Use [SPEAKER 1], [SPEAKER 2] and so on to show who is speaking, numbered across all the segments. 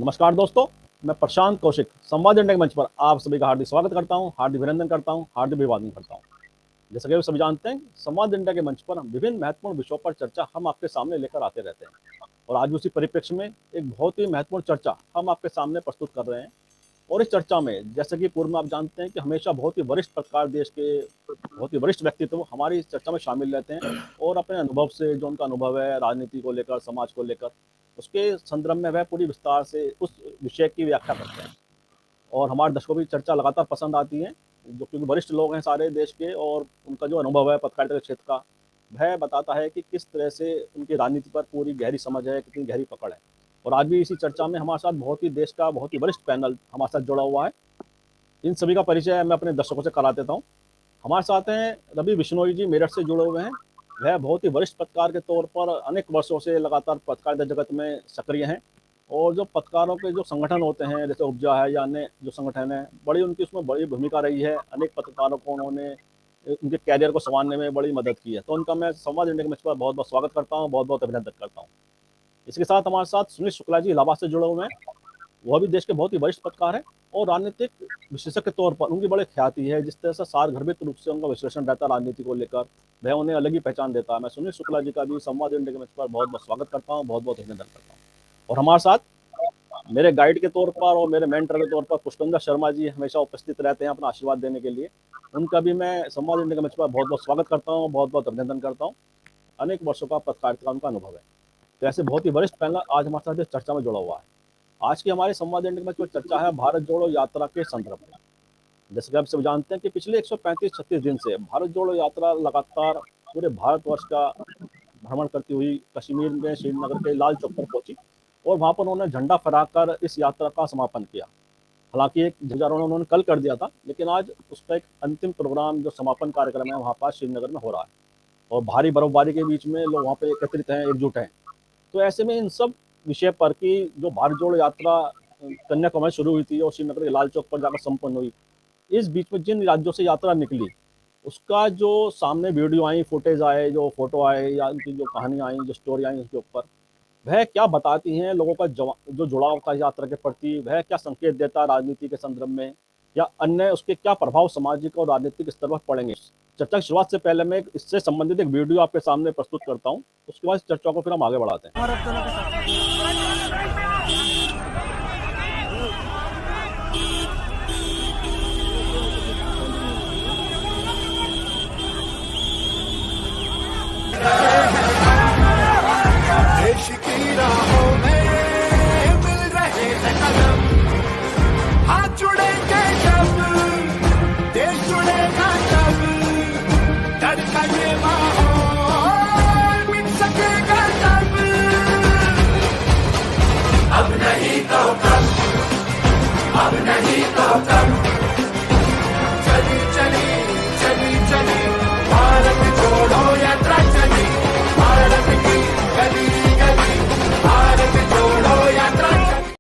[SPEAKER 1] नमस्कार दोस्तों, मैं प्रशांत कौशिक संवाद इंडिया के मंच पर आप सभी का हार्दिक स्वागत करता हूं, हार्दिक अभिनंदन करता हूं, हार्दिक अभिवादन करता हूं। जैसा कि आप सभी जानते हैं, संवाद इंडिया के मंच पर हम विभिन्न महत्वपूर्ण विषयों पर चर्चा हम आपके सामने लेकर आते रहते हैं और आज उसी परिप्रेक्ष्य में एक बहुत ही महत्वपूर्ण चर्चा हम आपके सामने प्रस्तुत कर रहे हैं। और इस चर्चा में जैसा कि पूर्व में आप जानते हैं कि हमेशा बहुत ही वरिष्ठ पत्रकार, देश के बहुत ही वरिष्ठ व्यक्तित्व हमारी इस चर्चा में शामिल रहते हैं और अपने अनुभव से, जो उनका अनुभव है राजनीति को लेकर, समाज को लेकर, उसके संदर्भ में वह पूरी विस्तार से उस विषय की व्याख्या करते हैं। और हमारे दर्शकों को भी चर्चा लगातार पसंद आती है, जो क्योंकि वरिष्ठ लोग हैं सारे देश के और उनका जो अनुभव है पत्रकारिता के क्षेत्र का, वह बताता है कि किस तरह से उनकी राजनीति पर पूरी गहरी समझ है, कितनी गहरी पकड़ है। और आज भी इसी चर्चा में हमारे साथ बहुत ही देश का बहुत ही वरिष्ठ पैनल हमारे साथ जुड़ा हुआ है। इन सभी का परिचय मैं अपने दर्शकों से करा देता हूँ। हमारे साथ हैं रवि बिश्नोई जी, मेरठ से जुड़े हुए हैं। वह बहुत ही वरिष्ठ पत्रकार के तौर पर अनेक वर्षों से लगातार पत्रकारिता जगत में सक्रिय हैं और जो पत्रकारों के जो संगठन होते हैं, जैसे उपजा है या अन्य जो संगठन है, बड़ी उनकी उसमें बड़ी भूमिका रही है। अनेक पत्रकारों को उन्होंने उनके कैरियर को संवारने में बड़ी मदद की है। तो उनका मैं संवाद इंडिया के मंच पर बहुत बहुत स्वागत करता हूँ, बहुत बहुत अभिनंदन करता हूँ। इसके साथ हमारे साथ सुनील शुक्ला जी इलाहाबाद से जुड़े हुए हैं। वह भी देश के बहुत ही वरिष्ठ पत्रकार हैं और राजनीतिक विशेषज्ञ के तौर पर उनकी बड़ी ख्याति है। जिस तरह से सारगर्भित रूप से उनका विश्लेषण रहता है राजनीति को लेकर, वह उन्हें अलग ही पहचान देता है। मैं सुनील शुक्ला जी का भी संवाद इंडिया के मंच पर बहुत बहुत स्वागत करता हूँ, बहुत बहुत अभिनंदन करता हूँ। और हमारे साथ मेरे गाइड के तौर पर और मेरे मेंटर के तौर पर पुष्पेंद्र शर्मा जी हमेशा उपस्थित रहते हैं अपना आशीर्वाद देने के लिए। उनका भी मैं संवाद इंडिया के मंच पर बहुत बहुत स्वागत करता हूँ, बहुत बहुत अभिनंदन करता हूँ। अनेक वर्षों का पत्रकारिता का उनका अनुभव है। तो ऐसे बहुत ही वरिष्ठ पैनल आज हमारे साथ इस चर्चा में जुड़ा हुआ है। आज की हमारे संवाद इंडिया में जो चर्चा है भारत जोड़ो यात्रा के संदर्भ में। जैसे कि आप सब जानते हैं कि पिछले 135-36 दिन से भारत जोड़ो यात्रा लगातार पूरे भारतवर्ष का भ्रमण करती हुई कश्मीर में श्रीनगर के लाल चौक पर पहुंची और वहां पर उन्होंने झंडा फहराकर इस यात्रा का समापन किया। हालांकि एक ध्वजारोहण उन्होंने कल कर दिया था, लेकिन आज उसका एक अंतिम प्रोग्राम जो समापन कार्यक्रम है वहां पर श्रीनगर में हो रहा है और भारी बर्फबारी के बीच में लोग वहां पे एकत्रित हैं, एकजुट हैं। तो ऐसे में इन सब विषय पर कि जो भारत जोड़ो यात्रा कन्याकुमारी शुरू हुई थी और श्रीनगर के लाल चौक पर जाकर संपन्न हुई, इस बीच में जिन राज्यों से यात्रा निकली उसका जो सामने वीडियो आई, फुटेज आए, जो फोटो आए या उनकी जो कहानियां आई, जो स्टोरी आई उसके ऊपर, वह क्या बताती हैं लोगों का जो जुड़ाव था यात्रा के प्रति, वह क्या संकेत देता है राजनीति के संदर्भ में या अन्य उसके क्या प्रभाव सामाजिक और राजनीतिक स्तर पर पड़ेंगे। चर्चा की शुरुआत से पहले मैं इससे संबंधित एक वीडियो आपके सामने प्रस्तुत करता हूँ, उसके बाद चर्चा को फिर हम आगे बढ़ाते हैं।
[SPEAKER 2] देश की राहों में मिल रहे हैं कदम, हाथ जुड़ेंगे जब देश जुड़ेगा तब, डर का ये माहौल मिट सकेगा तब। अब नहीं तो कब, अब नहीं तो कब, चली चली चली चली भारत जोड़ो यात्रा चली, भारत की गली गली भारत जोड़ो यात्रा चली।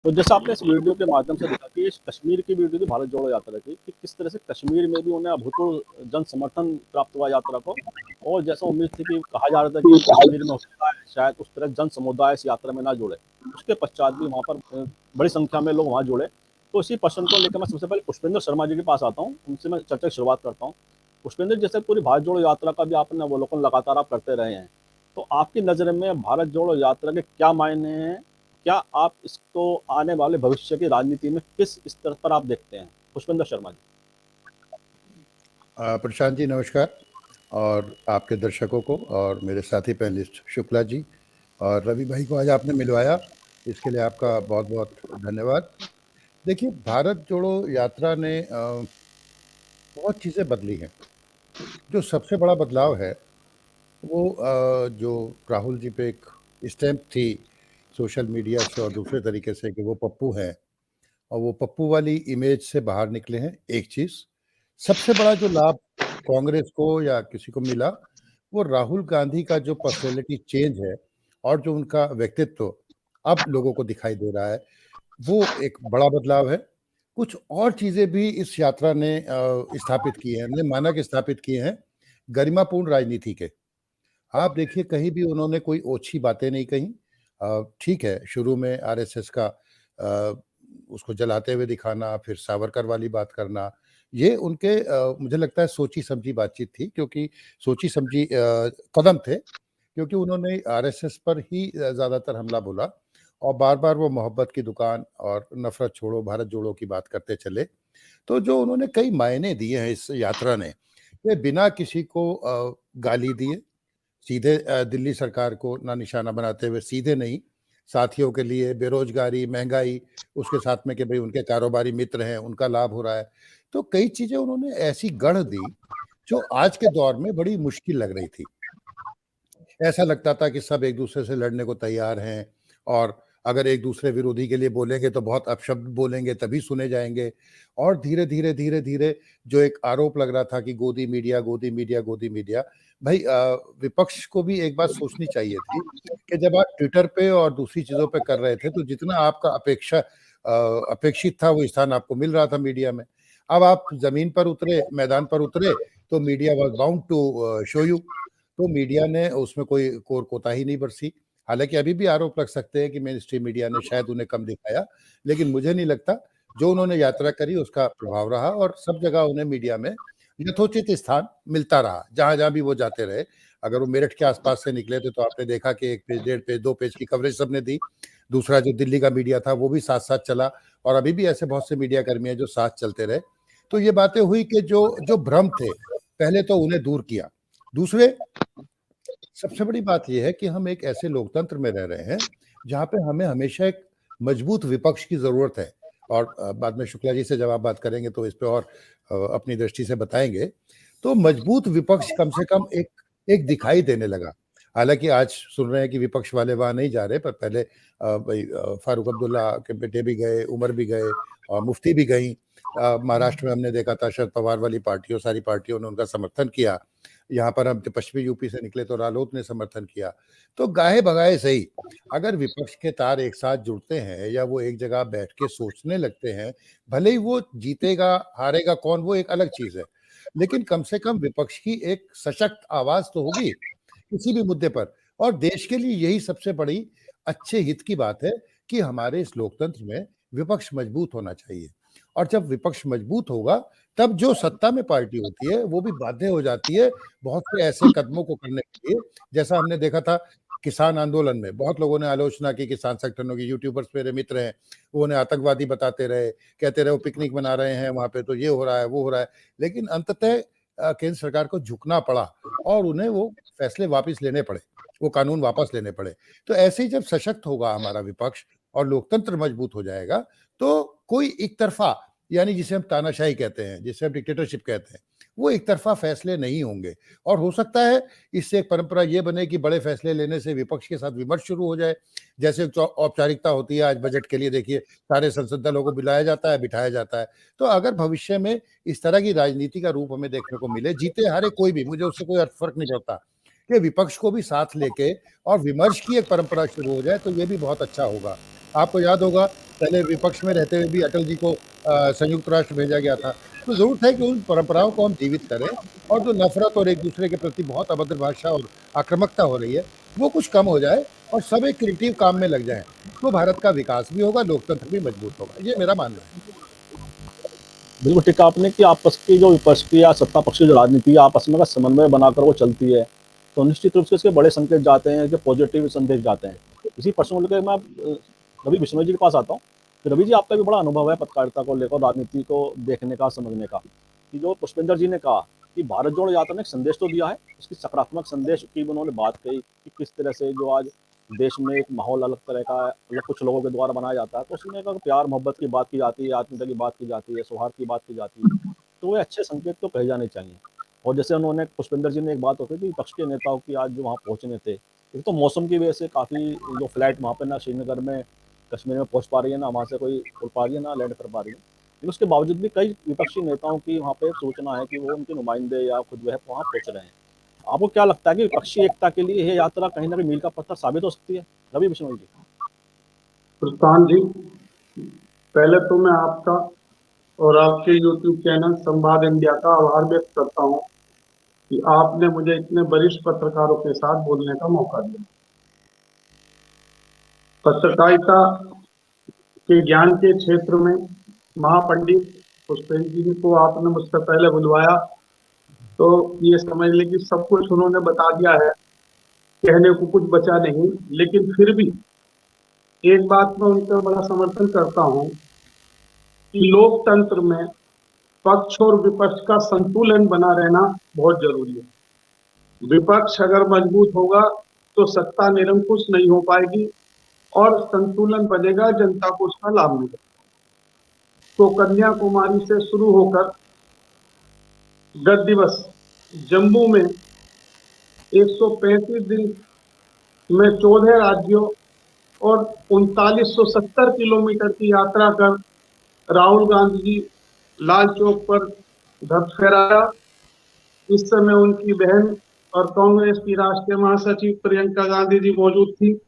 [SPEAKER 1] तो जैसा आपने इस वीडियो के माध्यम से देखा कि इस कश्मीर की वीडियो थी भारत जोड़ो यात्रा की, कि किस तरह से कश्मीर में भी उन्हें अभूतपूर्व जन समर्थन प्राप्त हुआ यात्रा को। और जैसा उम्मीद थी कि कहा जा रहा था कि कश्मीर में हो सकता है शायद उस तरह जन समुदाय इस यात्रा में ना जुड़े, उसके पश्चात भी वहाँ पर बड़ी संख्या में लोग वहाँ जुड़े। तो इसी प्रश्न को लेकर मैं सबसे पहले पुष्पेंद्र शर्मा जी के पास आता हूँ, उनसे मैं चर्चा की शुरुआत करता हूँ। पुष्पेंद्र, जैसे पूरी भारत जोड़ो यात्रा का भी आपने अवलोकन लगातार आप करते रहे हैं, तो आपकी नज़र में भारत जोड़ो यात्रा के क्या मायने हैं? क्या आप इसको आने वाले भविष्य की राजनीति में किस स्तर पर आप देखते हैं? पुष्पेंद्र शर्मा जी।
[SPEAKER 3] प्रशांत जी नमस्कार, और आपके दर्शकों को और मेरे साथी पैनलिस्ट शुक्ला जी और रवि भाई को आज आपने मिलवाया, इसके लिए आपका बहुत बहुत धन्यवाद। देखिए, भारत जोड़ो यात्रा ने बहुत चीज़ें बदली हैं। जो सबसे बड़ा बदलाव है वो जो राहुल जी पे एक स्टैम्प थी सोशल मीडिया से और दूसरे तरीके से कि वो पप्पू हैं, और वो पप्पू वाली इमेज से बाहर निकले हैं। एक चीज़ सबसे बड़ा जो लाभ कांग्रेस को या किसी को मिला, वो राहुल गांधी का जो पर्सनैलिटी चेंज है और जो उनका व्यक्तित्व अब लोगों को दिखाई दे रहा है, वो एक बड़ा बदलाव है। कुछ और चीज़ें भी इस यात्रा ने स्थापित की हैं, हमने मानक स्थापित किए हैं गरिमापूर्ण राजनीति के। आप देखिए, कहीं भी उन्होंने कोई ओछी बातें नहीं कही। ठीक है, शुरू में आरएसएस का उसको जलाते हुए दिखाना, फिर सावरकर वाली बात करना, ये उनके मुझे लगता है सोची समझी बातचीत थी, क्योंकि सोची समझी कदम थे, क्योंकि उन्होंने आरएसएस पर ही ज़्यादातर हमला बोला और बार-बार वो मोहब्बत की दुकान और नफ़रत छोड़ो, भारत जोड़ो की बात करते चले। तो जो उन्होंने कई मायने दिए हैं इस यात्रा ने, ये बिना किसी को गाली दिए, सीधे दिल्ली सरकार को ना निशाना बनाते हुए, सीधे नहीं, साथियों के लिए बेरोज़गारी, महँगाई, उसके साथ में कि भई उनके कारोबारी मित्र हैं, उनका लाभ हो रहा है। तो कई चीज़ें उन्होंने ऐसी गढ़ दी, जो आज के दौर में बड़ी मुश्किल लग रही थी। ऐसा लगता था कि सब एक-दूसरे से लड़ने को तैयार हैं और अगर एक-दूसरे विरोधी के लिए बोलेंगे तो बहुत अपशब्द बोलेंगे तभी सुने जाएँगे और धीरे-धीरे, धीरे-धीरे जो एक आरोप लग रहा था कि गोदी मीडिया, गोदी मीडिया, गोदी मीडिया, भई विपक्ष को भी एक बात सोचनी चाहिए थी कि जब आप ट्विटर पे और दूसरी चीज़ों पे कर रहे थे तो जितना आपका अपेक्षित था वो स्थान आपको मिल रहा था मीडिया में। अब आप ज़मीन पर उतरे, मैदान पर उतरे तो media was bound to show you. तो मीडिया ने उसमें कोई कोताही नहीं बरती। हालाँकि अभी भी आरोप लग सकते हैं कि मेन स्ट्रीम मीडिया ने शायद उन्हें कम दिखाया, लेकिन मुझे नहीं लगता। जो उन्होंने यात्रा करी उसका प्रभाव रहा और सब जगह उन्हें मीडिया में यथोचित स्थान मिलता रहा, जहाँ-जहाँ भी वो जाते रहे। अगर वो मेरठ के आस-पास से निकले थे तो आपने देखा कि 1 पेज, 1.5 पेज, 2 पेज की कवरेज सबने दी। दूसरा जो दिल्ली का मीडिया था वो भी साथ-साथ चला और अभी भी ऐसे बहुत से मीडिया कर्मी हैं जो साथ चलते रहे। तो ये बातें हुई कि जो जो भ्रम थे, पहले तो उन्हें दूर किया। दूसरे सबसे बड़ी बात ये है कि हम एक ऐसे लोकतंत्र में रह रहे हैं, जहाँ पे हमें हमेशा एक मजबूत विपक्ष की ज़रूरत है और बाद में शुक्ला जी से जब आप बात करेंगे तो इस पे और अपनी दृष्टि से बताएँगे। तो मजबूत विपक्ष कम से कम एक एक दिखाई देने लगा। हालाँकि आज सुन रहे हैं कि विपक्ष वाले वहाँ नहीं जा रहे, पर पहले भई फारूक अब्दुल्ला के बेटे भी गए, उमर भी गए और मुफ्ती भी गईं। महाराष्ट्र में हमने देखा था शरद पवार वाली पार्टियों, सारी पार्टियों ने उनका समर्थन किया। यहाँ पर हम पश्चिमी यूपी से निकले तो रालोद ने समर्थन किया। तो गाहे-बगाए सही, अगर विपक्ष के तार एक साथ जुड़ते हैं या वो एक जगह बैठ के सोचने लगते हैं, भले ही वो जीतेगा, हारेगा कौन वो एक अलग चीज़ है। लेकिन कम से कम विपक्ष की एक सशक्त आवाज़ तो होगी, किसी भी मुद्दे पर और देश के लिए यही सबसे बड़ी अच्छे हित की बात है कि हमारे इस लोकतंत्र में विपक्ष मजबूत होना चाहिए और जब विपक्ष मजबूत होगा, तब जो सत्ता में पार्टी होती है, वो भी बाध्य हो जाती है बहुत से ऐसे कदमों को करने के लिए, जैसा हमने देखा था किसान आंदोलन में। बहुत लोगों ने आलोचना की किसान संगठनों की, यूट्यूबर्स मेरे मित्र हैं, वो उन्हें आतंकवादी बताते रहे, कहते रहे वो पिकनिक मना रहे हैं वहाँ पे तो ये हो रहा है, वो हो रहा है। लेकिन अंततः केंद्र सरकार को झुकना पड़ा और उन्हें वो फैसले वापस लेने पड़े, वो कानून वापस लेने पड़े। तो ऐसे ही जब सशक्त होगा हमारा विपक्ष और लोकतंत्र मजबूत हो जाएगा, तो कोई एक तरफ़ा यानी जिसे हम तानाशाही कहते हैं, जिसे हम डिक्टेटरशिप कहते हैं, वो एक तरफ़ा फैसले नहीं होंगे और हो सकता है इससे एक परंपरा ये बने कि बड़े फैसले लेने से विपक्ष के साथ विमर्श शुरू हो जाए। जैसे औपचारिकता होती है आज बजट के लिए देखिए, सारे संसद दलों को बुलाया जाता है, बिठाया जाता है। तो अगर भविष्य में इस तरह की राजनीति का रूप हमें देखने को मिले, जीते-हारे कोई भी, मुझे उससे कोई फ़र्क नहीं पड़ता, कि विपक्ष को भी साथ लेके और विमर्श की एक परंपरा शुरू हो जाए, तो ये भी बहुत अच्छा होगा। आपको याद होगा पहले विपक्ष में रहते हुए भी अटल जी को संयुक्त राष्ट्र भेजा गया था। तो ज़रूरत है कि उन परंपराओं को हम जीवित करें और जो नफ़रत और एक-दूसरे के प्रति बहुत अभद्र भाषा और आक्रामकता हो रही है, वो कुछ कम हो जाए और सब एक क्रिएटिव काम में लग जाएँ। तो भारत का विकास भी होगा, लोकतंत्र भी मजबूत होगा। ये मेरा मानना है।
[SPEAKER 1] बिल्कुल ठीक कहा आपने कि आपस की जो विपक्ष की या सत्ता पक्ष की जो राजनीति है, आपस में अगर समन्वय बनाकर वो चलती है, तो निश्चित रूप से इसके बड़े संकेत जाते हैं, जो पॉजिटिव संदेश जाते हैं। इसी प्रश्न को लेकर मैं रवि बिश्नोई जी के पास आता हूँ। तो रवि जी, आपका भी बड़ा अनुभव है पत्रकारिता को लेकर, राजनीति को देखने का, समझने का, कि जो पुष्पेंद्र जी ने कहा कि भारत जोड़ो यात्रा ने एक संदेश तो दिया है, उसकी सकारात्मक संदेश की उन्होंने बात कही कि किस तरह से जो आज देश में एक माहौल अलग तरह का अलग कुछ लोगों के द्वारा बनाया जाता है, तो उसमें अगर प्यार मोहब्बत की बात की जाती है, आत्मीयता की बात की जाती है, सौहार्द की बात की जाती है, तो वो अच्छे संकेत तो कहे जाने चाहिए। और जैसे उन्होंने पुष्पेंद्र जी ने एक बात होती कि विपक्ष के नेताओं की आज जो वहाँ पहुँचने थे, एक तो मौसम की वजह से काफ़ी जो फ्लाइट वहाँ पे ना श्रीनगर में, कश्मीर में पहुँच पा रही है, ना वहाँ से कोई उड़ पा रही है, ना लैंड कर पा रही है। लेकिन उसके बावजूद भी कई विपक्षी नेताओं की वहाँ पे सूचना है कि वो उनके नुमाइंदे या खुद वह वहाँ पहुँच रहे हैं। आपको क्या लगता है कि विपक्षी एकता के लिए ये यात्रा कहीं न कहीं मील का पत्थर साबित हो सकती है? रवि बिश्नोई जी।
[SPEAKER 4] प्रस्थान जी, पहले तो मैं आपका और आपके यूट्यूब चैनल संवाद इंडिया का आभार व्यक्त करता हूं कि आपने मुझे इतने वरिष्ठ पत्रकारों के साथ बोलने का मौका दिया। पत्रकारिता के ज्ञान के क्षेत्र में महापंडित पुष्पेंद्र जी को आपने मुझसे पहले बुलवाया, तो ये समझ लें कि सब कुछ उन्होंने बता दिया है, कहने को कुछ बचा नहीं। लेकिन फिर भी एक बात में उनका बड़ा समर्थन करता हूं कि लोकतंत्र में पक्ष और विपक्ष का संतुलन बना रहना बहुत जरूरी है। विपक्ष अगर मजबूत होगा तो सत्ता निरंकुश नहीं हो पाएगी और संतुलन बनेगा, जनता को उसका लाभ मिलेगा। तो कन्याकुमारी से शुरू होकर गत दिवस जम्मू में 135 दिन में 14 राज्यों और 3970 किलोमीटर की यात्रा कर राहुल गांधी जी लाल चौक पर ध्वज फहराया। इस समय उनकी बहन और कांग्रेस की राष्ट्रीय महासचिव प्रियंका गांधी जी मौजूद थी।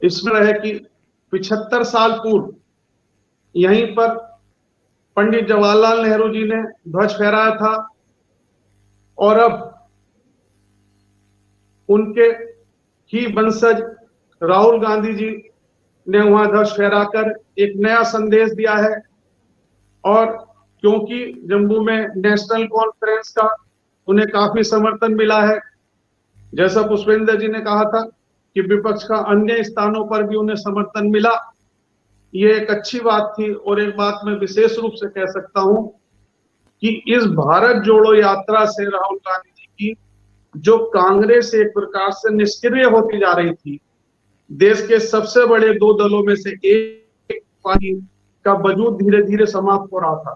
[SPEAKER 4] इसमें है कि 75 साल पूर्व यहीं पर पंडित जवाहरलाल नेहरू जी ने ध्वज फहराया था और अब उनके ही वंशज राहुल गांधी जी ने वहां ध्वज फहराकर एक नया संदेश दिया है। और क्योंकि जम्मू में नेशनल कॉन्फ्रेंस का उन्हें काफी समर्थन मिला है, जैसा पुष्पेंद्र जी ने कहा था कि विपक्ष का अन्य स्थानों पर भी उन्हें समर्थन मिला, ये एक अच्छी बात थी। और एक बात मैं विशेष रूप से कह सकता हूं कि इस भारत जोड़ो यात्रा से राहुल गांधी जी की जो कांग्रेस एक प्रकार से निष्क्रिय होती जा रही थी, देश के सबसे बड़े दो दलों में से एक पार्टी का वजूद धीरे धीरे समाप्त हो रहा था।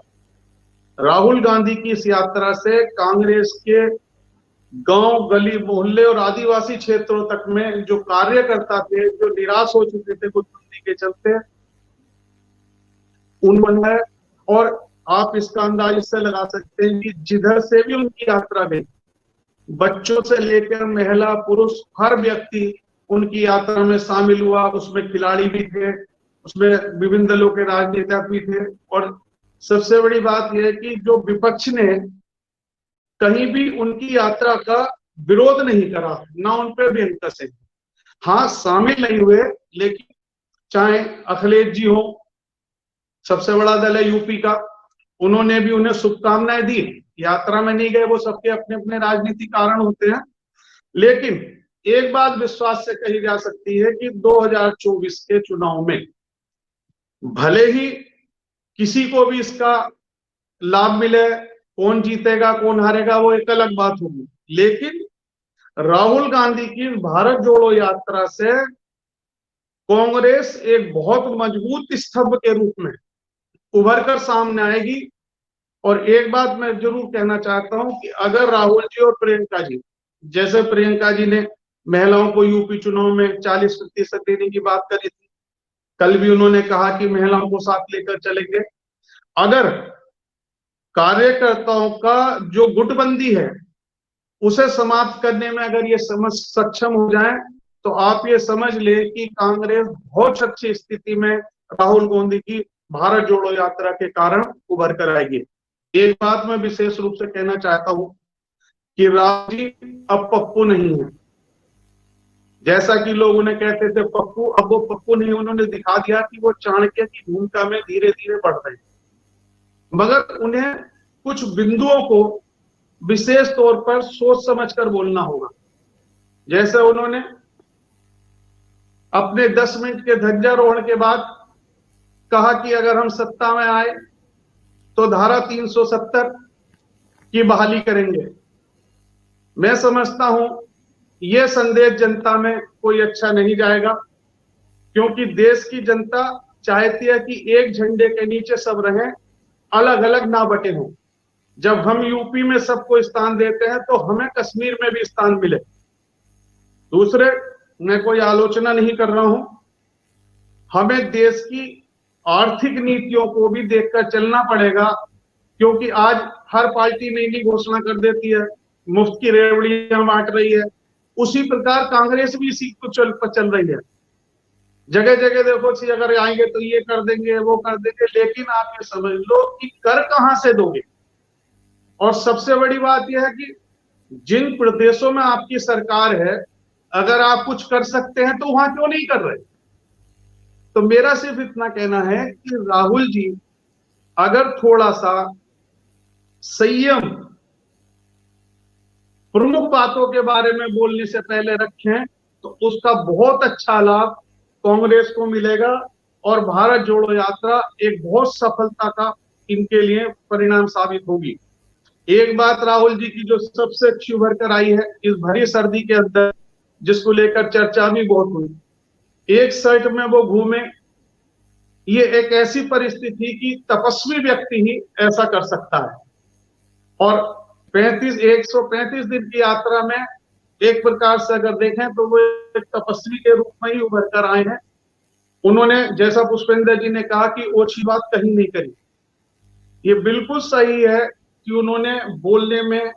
[SPEAKER 4] राहुल गांधी की इस यात्रा से कांग्रेस के गांव, गली, मोहल्ले और आदिवासी क्षेत्रों तक में जो कार्यकर्ता थे, जो निराश हो चुके थे गुटबंदी के चलते, उन्होंने, और आप इसका अंदाज इससे लगा सकते हैं कि जिधर से भी उनकी यात्रा गई, बच्चों से लेकर महिला, पुरुष, हर व्यक्ति उनकी यात्रा में शामिल हुआ। उसमें खिलाड़ी भी थे, उसमें विभिन्न दलों के राजनेता भी थे। और सबसे बड़ी बात यह है कि जो विपक्ष ने कहीं भी उनकी यात्रा का विरोध नहीं करा, ना उन पर भी अंकुश है। हाँ, शामिल नहीं हुए, लेकिन चाहे अखिलेश जी हो, सबसे बड़ा दल है यूपी का, उन्होंने भी उन्हें शुभकामनाएं दी। यात्रा में नहीं गए, वो सबके अपने अपने राजनीतिक कारण होते हैं। लेकिन एक बात विश्वास से कही जा सकती है कि 2024 के चुनाव में भले ही किसी को भी इसका लाभ मिले, कौन जीतेगा कौन हारेगा वो एक अलग बात होगी, लेकिन राहुल गांधी की भारत जोड़ो यात्रा से कांग्रेस एक बहुत मजबूत स्तंभ के रूप में उभर कर सामने आएगी। और एक बात मैं जरूर कहना चाहता हूं कि अगर राहुल जी और प्रियंका जी, जैसे प्रियंका जी ने महिलाओं को यूपी चुनाव में 40% देने की बात करी थी, कल भी उन्होंने कहा कि महिलाओं को साथ लेकर चलेंगे, अगर कार्यकर्ताओं का जो गुटबंदी है उसे समाप्त करने में अगर ये समझ सक्षम हो जाए, तो आप ये समझ ले कि कांग्रेस बहुत अच्छी स्थिति में राहुल गांधी की भारत जोड़ो यात्रा के कारण उभर कर आएगी। एक बात मैं विशेष रूप से कहना चाहता हूं कि राहुल जी अब पप्पू नहीं है। जैसा कि लोग उन्हें कहते थे पप्पू, अब वो पप्पू नहीं, उन्होंने दिखा दिया कि वो चाणक्य की भूमिका में धीरे धीरे बढ़ रहे हैं। मगर उन्हें कुछ बिंदुओं को विशेष तौर पर सोच समझकर बोलना होगा। जैसे उन्होंने अपने 10 मिनट के ध्वजारोहण के बाद कहा कि अगर हम सत्ता में आए तो धारा 370 की बहाली करेंगे। मैं समझता हूं यह संदेश जनता में कोई अच्छा नहीं जाएगा, क्योंकि देश की जनता चाहती है कि एक झंडे के नीचे सब रहें, अलग अलग ना बटे हों। जब हम यूपी में सबको स्थान देते हैं तो हमें कश्मीर में भी स्थान मिले। दूसरे, मैं कोई आलोचना नहीं कर रहा हूं, हमें देश की आर्थिक नीतियों को भी देखकर चलना पड़ेगा, क्योंकि आज हर पार्टी नई नई घोषणा कर देती है, मुफ्त की रेवड़ियां बांट रही है। उसी प्रकार कांग्रेस भी इसी को चल रही है। जगह जगह देखो कि अगर आएंगे तो ये कर देंगे, वो कर देंगे, लेकिन आप ये समझ लो कि कर कहां से दोगे। और सबसे बड़ी बात यह है कि जिन प्रदेशों में आपकी सरकार है, अगर आप कुछ कर सकते हैं तो वहां क्यों नहीं कर रहे। तो मेरा सिर्फ इतना कहना है कि राहुल जी अगर थोड़ा सा संयम प्रमुख बातों के बारे में बोलने से पहले रखें तो उसका बहुत अच्छा लाभ कांग्रेस को मिलेगा और भारत जोड़ो यात्रा एक बहुत सफलता का इनके लिए परिणाम साबित होगी। एक बात राहुल जी की जो सबसे अच्छी उभर कर आई है इस भरी सर्दी के अंदर, जिसको लेकर चर्चा भी बहुत हुई, एक शर्ट में वो घूमे, ये एक ऐसी परिस्थिति की तपस्वी व्यक्ति ही ऐसा कर सकता है। और 135 दिन की यात्रा में एक प्रकार से अगर देखें तो वो एक तपस्वी के रूप में ही उभर कर आए हैं। उन्होंने, जैसा पुष्पेंद्र जी ने कहा, कि ओछी बात कहीं नहीं करी। ये बिल्कुल सही है कि उन्होंने बोलने में,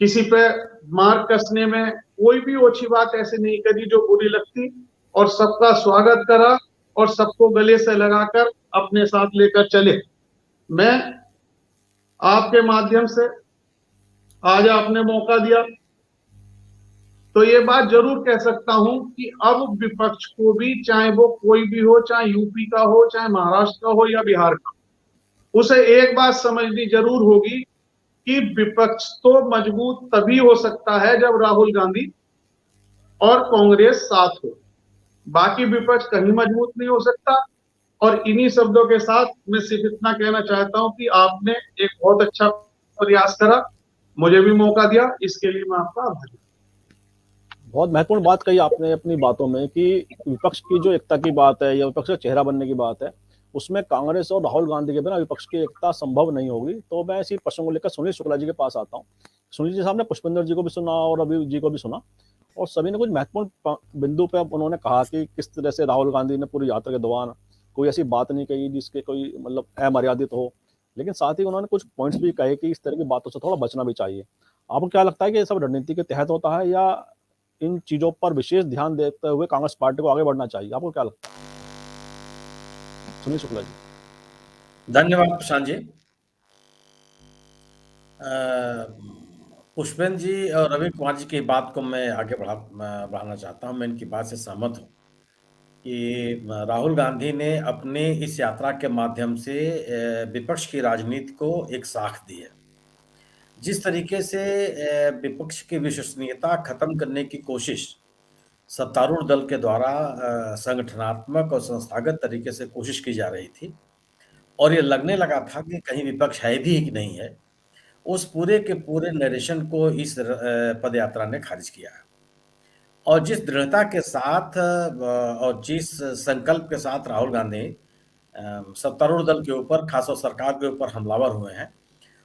[SPEAKER 4] किसी पे मार कसने में कोई भी ओछी बात ऐसे नहीं करी जो बुरी लगती, और सबका स्वागत करा और सबको गले से लगाकर अपने साथ लेकर चले। मैं आपके माध्यम से, आज आपने मौका दिया तो ये बात जरूर कह सकता हूं कि अब विपक्ष को भी, चाहे वो कोई भी हो, चाहे यूपी का हो, चाहे महाराष्ट्र का हो या बिहार का, उसे एक बात समझनी जरूर होगी कि विपक्ष तो मजबूत तभी हो सकता है जब राहुल गांधी और कांग्रेस साथ हो। बाकी विपक्ष कहीं मजबूत नहीं हो सकता। और इन्हीं शब्दों के साथ मैं सिर्फ इतना कहना चाहता हूं कि आपने एक बहुत अच्छा प्रयास करा, मुझे भी मौका दिया, इसके लिए मैं आपका आभारी हूं।
[SPEAKER 1] बहुत महत्वपूर्ण बात कही आपने अपनी बातों में कि विपक्ष की जो एकता की बात है या विपक्ष का चेहरा बनने की बात है, उसमें कांग्रेस और राहुल गांधी के बिना विपक्ष की एकता संभव नहीं होगी। तो मैं इसी प्रश्न को लेकर सुनील शुक्ला जी के पास आता हूँ। सुनील जी साहब ने पुष्पेंद्र जी को भी सुना और रवि जी को भी सुना, और सभी ने कुछ महत्वपूर्ण बिंदु पे उन्होंने कहा कि किस तरह से राहुल गांधी ने पूरी यात्रा के दौरान कोई ऐसी बात नहीं कही जिसके कोई मतलब अमर्यादित हो, लेकिन साथ ही उन्होंने कुछ पॉइंट्स भी कहे कि इस तरह की बातों से थोड़ा बचना भी चाहिए। आपको क्या लगता है कि ये सब रणनीति के तहत होता है या इन चीजों पर विशेष ध्यान देते हुए कांग्रेस पार्टी को आगे बढ़ना चाहिए? आपको क्या लगता है? सुनील शुक्ला जी।
[SPEAKER 5] धन्यवाद प्रशांत जी। पुष्पेंद्र जी और रवि कुमार जी की बात को मैं आगे बढ़ाना चाहता हूं। मैं इनकी बात से सहमत हूं कि राहुल गांधी ने अपनी इस यात्रा के माध्यम से विपक्ष की राजनीति को एक साख दी है। जिस तरीके से विपक्ष की विश्वसनीयता खत्म करने की कोशिश सत्तारूढ़ दल के द्वारा संगठनात्मक और संस्थागत तरीके से कोशिश की जा रही थी, और ये लगने लगा था कि कहीं विपक्ष है भी कि नहीं है, उस पूरे के पूरे नरेशन को इस पदयात्रा ने खारिज किया है। और जिस दृढ़ता के साथ और जिस संकल्प के साथ राहुल गांधी सत्तारूढ़ दल के ऊपर, खासकर सरकार के ऊपर हमलावर हुए हैं,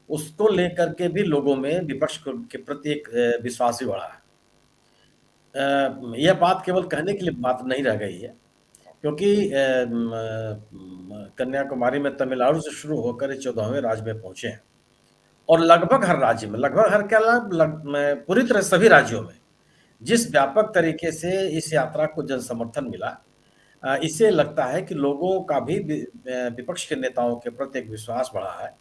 [SPEAKER 5] उसको लेकर के भी लोगों में विपक्ष के प्रति एक विश्वास भी बढ़ा है। यह बात केवल कहने के लिए बात नहीं रह गई है, क्योंकि कन्याकुमारी में तमिलनाडु से शुरू होकर 14वें राज्य में पहुंचे हैं, और लगभग हर राज्य में, लगभग हर क्या पूरी तरह सभी राज्यों में जिस व्यापक तरीके से इस यात्रा को जन समर्थन मिला, इससे लगता है कि लोगों का भी विपक्ष के नेताओं के प्रति एक विश्वास बढ़ा है,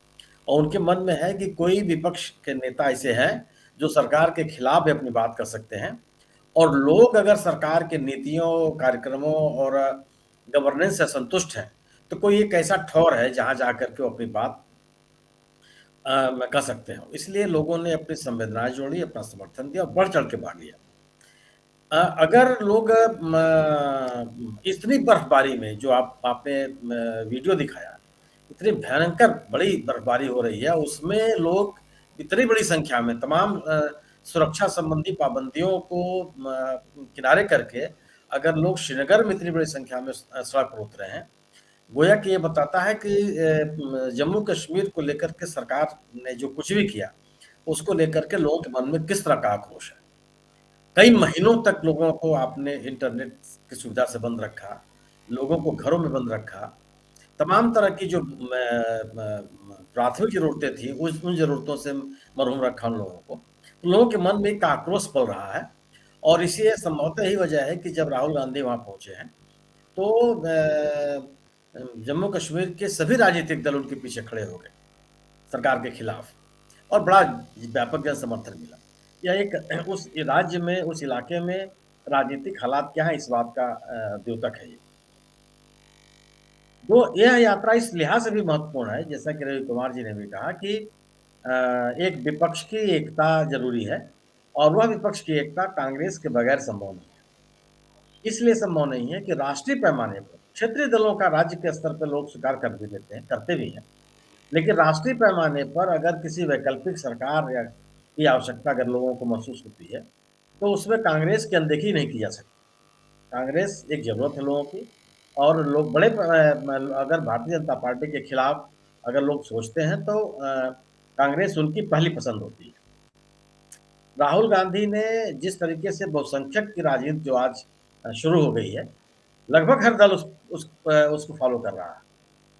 [SPEAKER 5] और उनके मन में है कि कोई विपक्ष के नेता ऐसे हैं जो सरकार के खिलाफ भी अपनी बात कर सकते हैं, और लोग अगर सरकार के नीतियों, कार्यक्रमों और गवर्नेंस से संतुष्ट हैं तो कोई एक ऐसा ठौर है जहां जाकर के वो अपनी बात कर सकते हैं। इसलिए लोगों ने अपनी संवेदनाएं जोड़ी, अपना समर्थन दिया और बढ़ चढ़ के भाग लिया। अगर लोग इतनी बर्फबारी में, जो आपने वीडियो दिखाया, इतनी भयंकर बड़ी बर्फबारी हो रही है, उसमें लोग इतनी बड़ी संख्या में तमाम सुरक्षा संबंधी पाबंदियों को किनारे करके अगर लोग श्रीनगर में इतनी बड़ी संख्या में सड़क पर उतरे हैं, गोया कि ये बताता है कि जम्मू कश्मीर को लेकर के सरकार ने जो कुछ भी किया, उसको लेकर के लोगों के मन में किस तरह का आक्रोश है। कई महीनों तक लोगों को आपने इंटरनेट की सुविधा से बंद रखा, लोगों को घरों में बंद रखा, तमाम तरह की जो प्राथमिक जरूरतें थी उन जरूरतों से महरूम रखा उन लोगों को। लोगों के मन में एक आक्रोश पल रहा है, और इसी संभवतः ही वजह है कि जब राहुल गांधी वहां पहुंचे हैं तो जम्मू कश्मीर के सभी राजनीतिक दल उनके पीछे खड़े हो गए सरकार के खिलाफ, और बड़ा व्यापक जन समर्थन मिला। यह एक उस राज्य में, उस इलाके में राजनीतिक हालात क्या है, इस बात का द्योतक है ये। तो यह यात्रा इस लिहाज से भी महत्वपूर्ण है, जैसा कि रवि कुमार जी ने भी कहा कि एक विपक्ष की एकता जरूरी है, और वह विपक्ष की एकता कांग्रेस के बगैर संभव नहीं है। इसलिए संभव नहीं है कि राष्ट्रीय पैमाने पर क्षेत्रीय दलों का राज्य के स्तर पर लोग स्वीकार कर भी देते हैं, करते भी हैं, लेकिन राष्ट्रीय पैमाने पर अगर किसी वैकल्पिक सरकार या की आवश्यकता अगर लोगों को महसूस होती है, तो उसमें कांग्रेस की अनदेखी नहीं की जा सकती। कांग्रेस एक जरूरत है लोगों की, और लोग अगर भारतीय जनता पार्टी के खिलाफ अगर लोग सोचते हैं तो कांग्रेस उनकी पहली पसंद होती है। राहुल गांधी ने जिस तरीके से बहुसंख्यक की राजनीति जो आज शुरू हो गई है, लगभग हर दल उसको फॉलो कर रहा है।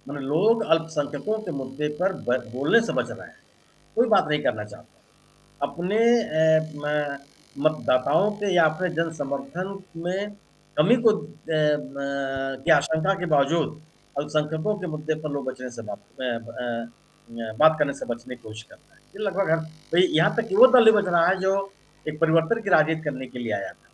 [SPEAKER 5] मतलब लोग अल्पसंख्यकों के मुद्दे पर बोलने से बच रहे हैं, कोई बात नहीं करना चाहता। अपने मतदाताओं के या अपने जन समर्थन में कमी को की आशंका के बावजूद अल्पसंख्यकों के मुद्दे पर लोग बचने से बात करने से बचने की कोशिश करता है। ये लगभग हर भाई, यहाँ तक कि वो दल ही बच रहा है जो एक परिवर्तन की राजनीति करने के लिए आया था,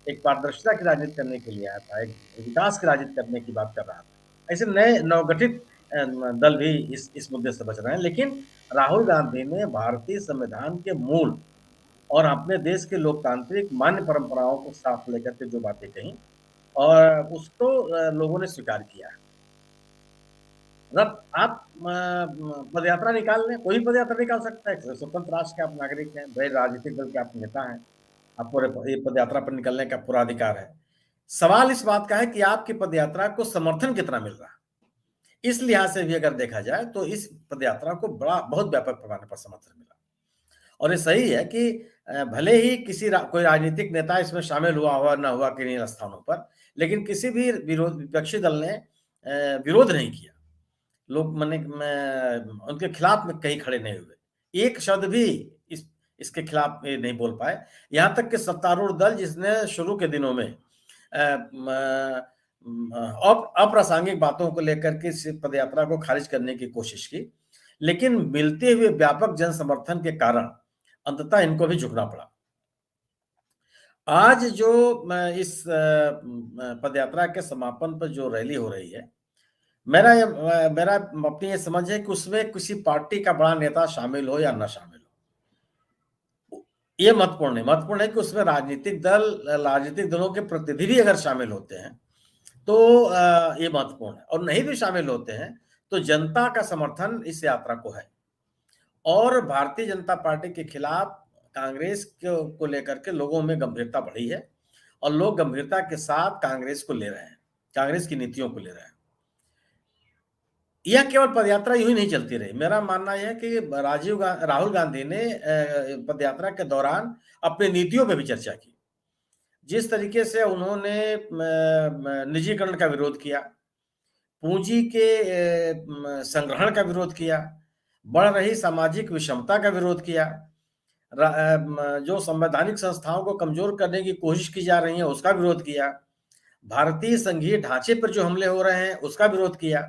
[SPEAKER 5] एक पारदर्शिता की राजनीति करने के लिए आया था, एक विकास की राजनीति करने की बात कर रहा था। ऐसे नए नवगठित दल भी इस मुद्दे से बच रहे हैं, लेकिन राहुल गांधी ने भारतीय संविधान के मूल और अपने देश के लोकतांत्रिक मान्य परंपराओं को साथ लेकर के जो बातें कही, और उसको लोगों ने स्वीकार किया है। आप पदयात्रा निकाल लें, कोई पदयात्रा निकाल सकता है, स्वतंत्र राष्ट्र के आप नागरिक हैं, बड़े राजनीतिक दल के आप नेता हैं, आपको ये पदयात्रा पर निकलने का पूरा अधिकार है। सवाल इस बात का है कि आपकी पदयात्रा को समर्थन कितना मिल रहा है। इस लिहाज से भी अगर देखा जाए तो इस पदयात्रा को बहुत व्यापक पैमाने पर समर्थन मिला, और ये सही है कि भले ही कोई राजनीतिक नेता इसमें शामिल हुआ न हुआ किन्हीं स्थानों पर, लेकिन किसी भी विपक्षी दल ने विरोध नहीं किया। लोग उनके खिलाफ में कहीं खड़े नहीं हुए, एक शब्द भी इसके खिलाफ नहीं बोल पाए। यहाँ तक कि सत्तारूढ़ दल जिसने शुरू के दिनों में अप्रासंगिक बातों को लेकर के इस पदयात्रा को खारिज करने की कोशिश की, लेकिन मिलते हुए व्यापक जन समर्थन के कारण अंततः इनको भी झुकना पड़ा। आज जो इस पदयात्रा के समापन पर जो रैली हो रही है, मेरा अपनी ये समझ है कि उसमें किसी पार्टी का बड़ा नेता शामिल हो या ना शामिल हो, ये महत्वपूर्ण है कि उसमें राजनीतिक दलों के प्रतिनिधि भी अगर शामिल होते हैं तो ये महत्वपूर्ण है, और नहीं भी शामिल होते हैं तो जनता का समर्थन इस यात्रा को है। और भारतीय जनता पार्टी के खिलाफ कांग्रेस को लेकर के लोगों में गंभीरता बढ़ी है, और लोग गंभीरता के साथ कांग्रेस को ले रहे हैं, कांग्रेस की नीतियों को ले रहे हैं। यह केवल पदयात्रा यूं ही नहीं चलती रही। मेरा मानना यह है कि राहुल गांधी ने पदयात्रा के दौरान अपनी नीतियों पर भी चर्चा की। जिस तरीके से उन्होंने निजीकरण का विरोध किया, पूंजी के संग्रहण का विरोध किया, बढ़ रही सामाजिक विषमता का विरोध किया, जो संवैधानिक संस्थाओं को कमजोर करने की कोशिश की जा रही है उसका विरोध किया, भारतीय संघीय ढांचे पर जो हमले हो रहे हैं उसका विरोध किया,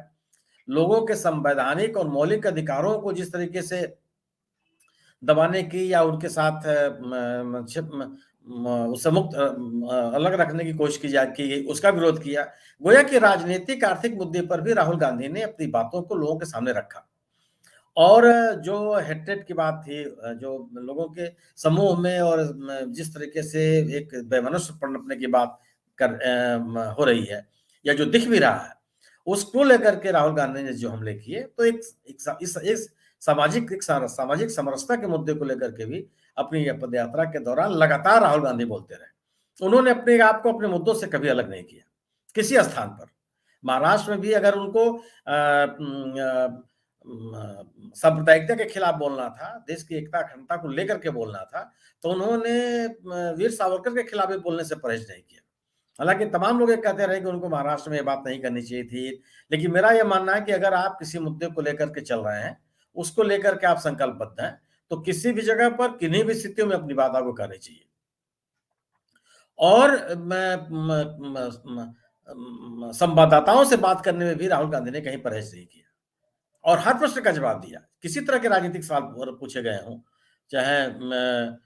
[SPEAKER 5] लोगों के संवैधानिक और मौलिक अधिकारों को जिस तरीके से दबाने की या उनके साथ उससे मुक्त अलग रखने की कोशिश की गई उसका विरोध किया। गोया कि राजनीतिक आर्थिक मुद्दे पर भी राहुल गांधी ने अपनी बातों को लोगों के सामने रखा, और जो हेट्रेड की बात थी, जो लोगों के समूह में और जिस तरीके से एक वैमनस्य पनपने की बात हो रही है या जो दिख भी रहा है, उसको लेकर के राहुल गांधी ने जो हमले किए, तो एक सामाजिक समरसता के मुद्दे को लेकर के भी अपनी पदयात्रा के दौरान लगातार राहुल गांधी बोलते रहे। उन्होंने अपने आप को अपने मुद्दों से कभी अलग नहीं किया किसी स्थान पर। महाराष्ट्र में भी अगर उनको सांप्रदायिकता के खिलाफ बोलना था, देश की एकता अखंडता को लेकर के बोलना था, तो उन्होंने वीर सावरकर के खिलाफ भी बोलने से परहेज नहीं किया। हालांकि तमाम लोग कहते रहे कि उनको महाराष्ट्र में ये बात नहीं करनी चाहिए थी, लेकिन मेरा यह मानना है कि अगर आप किसी मुद्दे को लेकर के चल रहे हैं, उसको लेकर के आप संकल्पबद्ध हैं, तो किसी भी जगह पर किन्हीं भी स्थितियों में अपनी बात आपको करनी चाहिए। और संवाददाताओं से बात करने में भी राहुल गांधी ने कहीं परहेज नहीं किया, और हर प्रश्न का जवाब दिया। किसी तरह के राजनीतिक सवाल पूछे गए हों, चाहे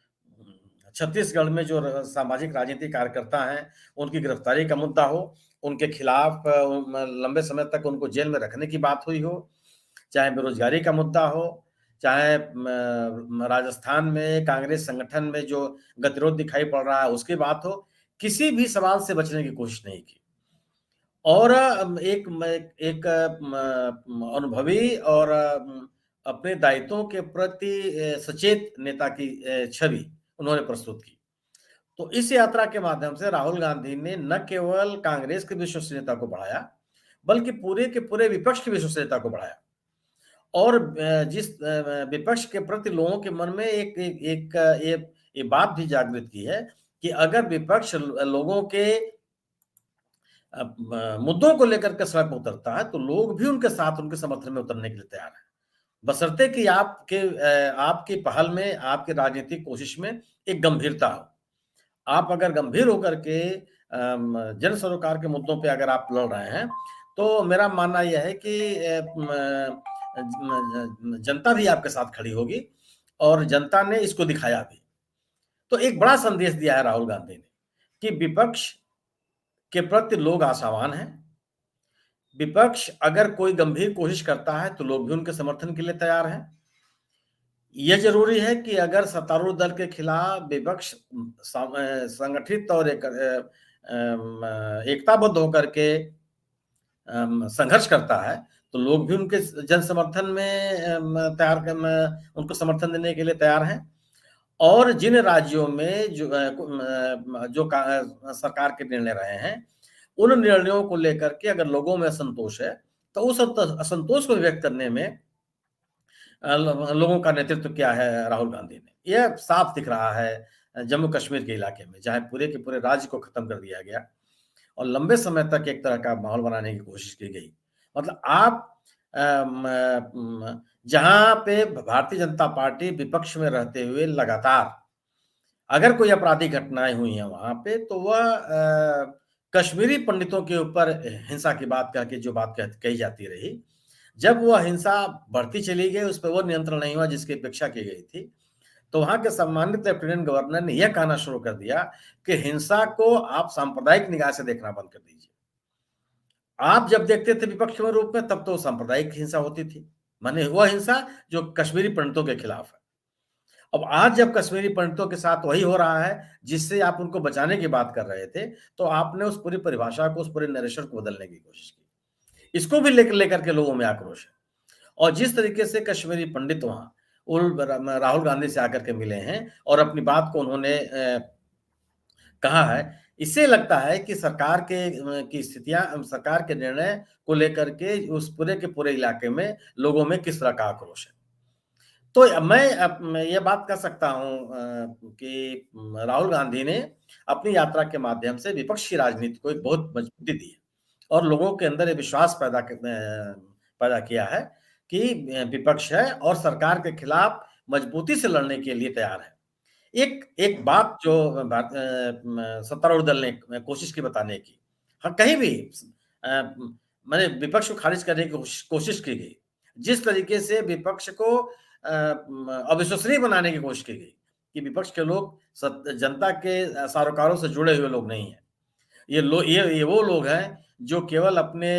[SPEAKER 5] छत्तीसगढ़ में जो सामाजिक राजनीतिक कार्यकर्ता हैं उनकी गिरफ्तारी का मुद्दा हो, उनके खिलाफ लंबे समय तक उनको जेल में रखने की बात हुई हो, चाहे बेरोजगारी का मुद्दा हो, चाहे राजस्थान में कांग्रेस संगठन में जो गतिरोध दिखाई पड़ रहा है उसकी बात हो, किसी भी सवाल से बचने की कोशिश नहीं की। और एक अनुभवी और अपने दायित्वों के प्रति सचेत नेता की छवि उन्होंने प्रस्तुत की। तो इस यात्रा के माध्यम से राहुल गांधी ने न केवल कांग्रेस की विश्वसनीयता को बढ़ाया, बल्कि पूरे के पूरे विपक्ष की विश्वसनीयता को बढ़ाया। और जिस विपक्ष के प्रति लोगों के मन में ये बात भी जागृत की है कि अगर विपक्ष लोगों के मुद्दों को लेकर के सड़क पर उतरता है तो लोग भी उनके साथ उनके समर्थन में उतरने के लिए तैयार हैं, बशर्ते कि आपकी पहल में, आपकी राजनीतिक कोशिश में एक गंभीरता हो। आप अगर गंभीर होकर के जन सरोकार के मुद्दों पे अगर आप लड़ रहे हैं तो मेरा मानना यह है कि जनता भी आपके साथ खड़ी होगी और जनता ने इसको दिखाया भी। तो एक बड़ा संदेश दिया है राहुल गांधी ने कि विपक्ष के प्रति लोग आशावान हैं। विपक्ष अगर कोई गंभीर कोशिश करता है तो लोग भी उनके समर्थन के लिए तैयार हैं। यह जरूरी है कि अगर सत्तारूढ़ दल के खिलाफ विपक्ष संगठित और एकताबद्ध होकर के संघर्ष करता है तो लोग भी उनके जन समर्थन में उनको समर्थन देने के लिए तैयार हैं। और जिन राज्यों में जो सरकार के निर्णय रहे हैं उन निर्णयों को लेकर के अगर लोगों में असंतोष है तो उस असंतोष को व्यक्त करने में लोगों का नेतृत्व क्या है राहुल गांधी ने। यह साफ दिख रहा है जम्मू कश्मीर के इलाके में, जहां पूरे के पूरे राज्य को खत्म कर दिया गया और लंबे समय तक एक तरह का माहौल बनाने की कोशिश की गई। मतलब आप जहां पे भारतीय जनता पार्टी विपक्ष में रहते हुए लगातार अगर कोई आपराधिक घटनाएं हुई हैं वहां पे तो वह कश्मीरी पंडितों के ऊपर हिंसा की बात करके जो बात कही जाती रही, जब वह हिंसा बढ़ती चली गई, उस पर वो नियंत्रण नहीं हुआ जिसकी अपेक्षा की गई थी, तो वहां के सम्मानित लेफ्टिनेंट गवर्नर ने यह कहना शुरू कर दिया कि हिंसा को आप सांप्रदायिक निगाह से देखना बंद कर दीजिए। आप जब देखते थे विपक्ष के रूप में तब तो सांप्रदायिक हिंसा होती थी, माने वह हिंसा जो कश्मीरी पंडितों के खिलाफ है। अब आज जब कश्मीरी पंडितों के साथ वही हो रहा है जिससे आप उनको बचाने की बात कर रहे थे, तो आपने उस पूरी परिभाषा को, उस पूरे नरेशन को बदलने की कोशिश की। इसको भी लेकर के लोगों में आक्रोश है। और जिस तरीके से कश्मीरी पंडित वहां राहुल गांधी से आकर के मिले हैं और अपनी बात को उन्होंने कहा है, इससे लगता है कि सरकार की स्थितियां, सरकार के निर्णय को लेकर के उस पूरे के पूरे इलाके में लोगों में किस तरह का आक्रोश है। तो मैं ये बात कह सकता हूं कि राहुल गांधी ने अपनी यात्रा के माध्यम से विपक्ष की राजनीति को एक बहुत मजबूती दी है और लोगों के अंदर ये विश्वास पैदा किया है कि विपक्ष है और सरकार के खिलाफ मजबूती से लड़ने के लिए तैयार है। एक बात जो सत्तारूढ़ दल ने कोशिश की बताने की, हाँ कहीं भी मैंने विपक्ष को खारिज करने की कोशिश की गई, जिस तरीके से विपक्ष को अविश्वसनीय बनाने की कोशिश की गई कि विपक्ष के लोग जनता के सरोकारों से जुड़े हुए लोग नहीं है, ये वो लोग हैं जो केवल अपने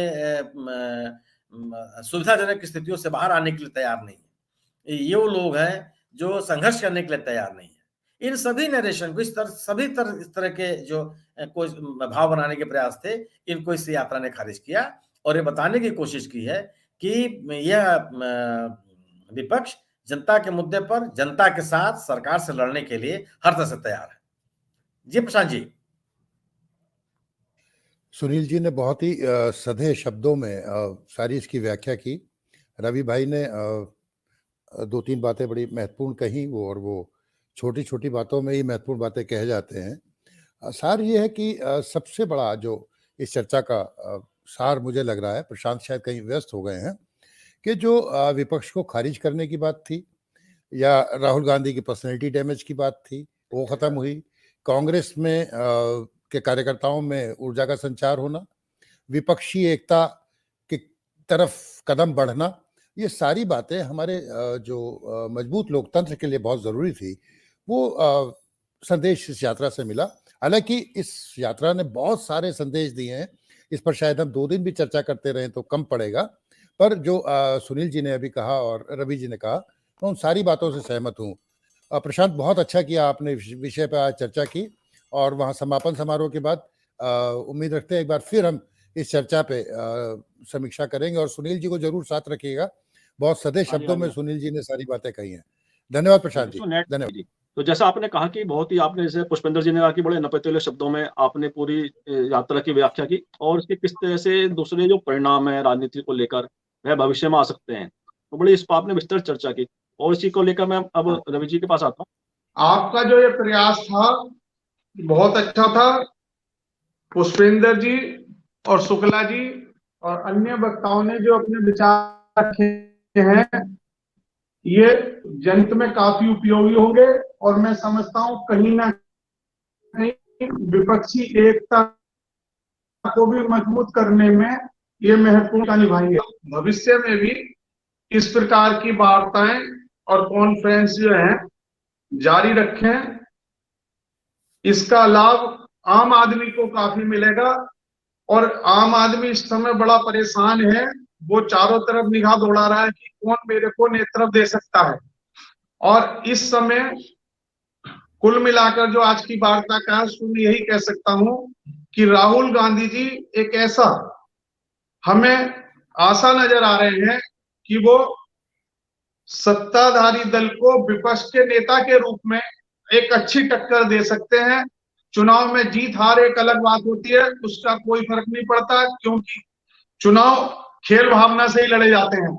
[SPEAKER 5] सुविधाजनक स्थितियों से बाहर आने के लिए तैयार नहीं है, ये वो लोग हैं जो संघर्ष करने के लिए तैयार नहीं है। इन सभी नरेशन को इस तरह के जो कोई भाव बनाने के प्रयास थे, इनको इस यात्रा ने खारिज किया और ये बताने की कोशिश की है कि यह विपक्ष जनता के मुद्दे पर जनता के साथ सरकार से लड़ने के लिए हर तरह से तैयार है। जी प्रशांत जी।
[SPEAKER 3] सुनील जी ने बहुत ही सधे शब्दों में सारी इसकी व्याख्या की। रवि भाई ने 2-3 बातें बड़ी महत्वपूर्ण कही, वो छोटी छोटी बातों में ही महत्वपूर्ण बातें कहे जाते हैं। सार ये है कि सबसे बड़ा जो इस चर्चा का सार मुझे लग रहा है, प्रशांत शायद कहीं व्यस्त हो गए हैं, कि जो विपक्ष को खारिज करने की बात थी या राहुल गांधी की पर्सनैलिटी डैमेज की बात थी, वो खत्म हुई। कांग्रेस में के कार्यकर्ताओं में ऊर्जा का संचार होना, विपक्षी एकता की तरफ कदम बढ़ना, ये सारी बातें हमारे जो मजबूत लोकतंत्र के लिए बहुत ज़रूरी थी, वो संदेश इस यात्रा से मिला। हालांकि इस यात्रा ने बहुत सारे संदेश दिए हैं इस पर शायद हम 2 दिन भी चर्चा करते रहें तो कम पड़ेगा। पर जो सुनील जी ने अभी कहा और रवि जी ने कहा, मैं उन सारी बातों से सहमत हूँ। प्रशांत, बहुत अच्छा किया आपने विषय पर आज चर्चा की, और वहाँ समापन समारोह के बाद उम्मीद रखते हैं एक बार फिर हम इस चर्चा पे समीक्षा करेंगे, और सुनील जी को जरूर साथ रखिएगा। बहुत सधे
[SPEAKER 1] हाँ जी,
[SPEAKER 3] शब्दों
[SPEAKER 1] हाँ
[SPEAKER 3] में
[SPEAKER 1] जी।
[SPEAKER 3] सुनील जी ने सारी बातें कही हैं। धन्यवाद प्रशांत जी,
[SPEAKER 1] सो नेट
[SPEAKER 3] धन्यवाद।
[SPEAKER 1] जी। तो जैसा आपने कहा कि बहुत ही आपने, जैसे पुष्पेंद्र जी ने कहा कि बड़े नपतुले शब्दों में आपने पूरी यात्रा की व्याख्या की, और इसके किस तरह से दूसरे जो परिणाम है राजनीति को लेकर वह भविष्य में आ सकते हैं, तो बड़ी इस पर आपने विस्तृत चर्चा की। और इसी को लेकर मैं अब रवि जी के पास आता हूँ।
[SPEAKER 4] आपका जो ये प्रयास था बहुत अच्छा था। पुष्पेंद्र जी और शुक्ला जी और अन्य वक्ताओं ने जो अपने विचार रखे हैं, ये जनहित में काफी उपयोगी होंगे, और मैं समझता हूं कहीं ना कहीं विपक्षी एकता को भी मजबूत करने में ये महत्वपूर्ण भूमिका निभाएंगे। भविष्य में भी इस प्रकार की वार्ताएं और कॉन्फ्रेंस जो है जारी रखें। इसका लाभ आम आदमी को काफी मिलेगा, और आम आदमी इस समय बड़ा परेशान है। वो चारों तरफ निगाह दौड़ा रहा है कि कौन मेरे को नेतृत्व दे सकता है। और इस समय कुल मिलाकर जो आज की वार्ता का है, यही कह सकता हूं कि राहुल गांधी जी एक ऐसा, हमें आशा नजर आ रहे हैं कि वो सत्ताधारी दल को विपक्ष के नेता के रूप में एक अच्छी टक्कर दे सकते हैं। चुनाव में जीत हार एक अलग बात होती है, उसका कोई फर्क नहीं पड़ता, क्योंकि चुनाव खेल भावना से ही लड़े जाते हैं।